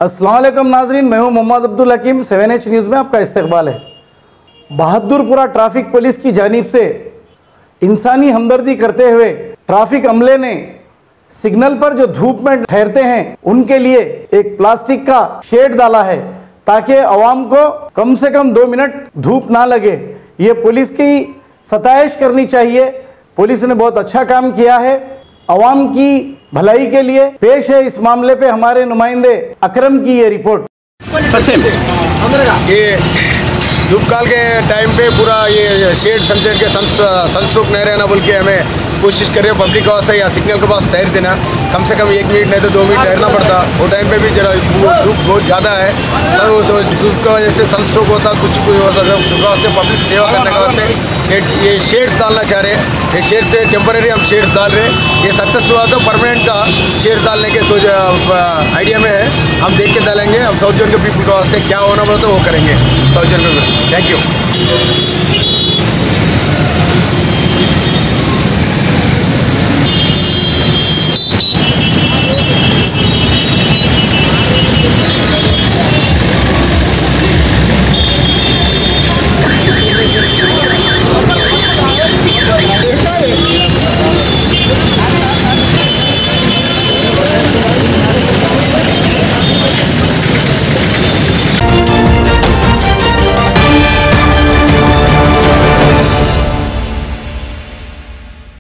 अस्सलाम वालेकुम नाजरीन, मैं हूं मोहम्मद अब्दुल हकीम। 7H न्यूज़ में आपका इस्तकबाल है। बहादुरपुरा ट्रैफिक पुलिस की जानिब से इंसानी हमदर्दी करते हुए ट्रैफिक अमले ने सिग्नल पर जो धूप में ठहरते हैं उनके लिए एक प्लास्टिक का शेड डाला है ताकि अवाम को कम से कम 2 मिनट धूप ना लगे। ये पुलिस की सताइश करनी चाहिए। पुलिस ने बहुत अच्छा काम किया है। अवाम की भलाई के लिए पेश है इस मामले पे हमारे नुमाइंदे अकरम की ये रिपोर्ट। ये धूपकाल के टाइम पे पूरा ये शेड सनसेट के सनस्ट्रोक नहीं रहना बोल के हमें कोशिश करें पब्लिक का वास्ते या सिग्नल के पास ठहर देना। कम से कम 1 मिनट नहीं तो 2 मिनट ठहरना पड़ता। वो टाइम पे भी जरा धूप बहुत ज़्यादा है सर, धूप की वजह से सनस्ट्रोक होता, कुछ होता है। उस वास्ते पब्लिक सेवा करने के वास्ते ये शेड्स डालना चाह रहे हैं। ये शेड से टेम्परेरी हम शेड्स डाल रहे हैं। ये सक्सेस हुआ तो परमानेंट का शेड डालने के आइडिया में है। हम देख के डालेंगे। हम साउथ जोन के पीपल के वास्ते क्या होना पड़ता है वो करेंगे साउथ जोन में। Thank you.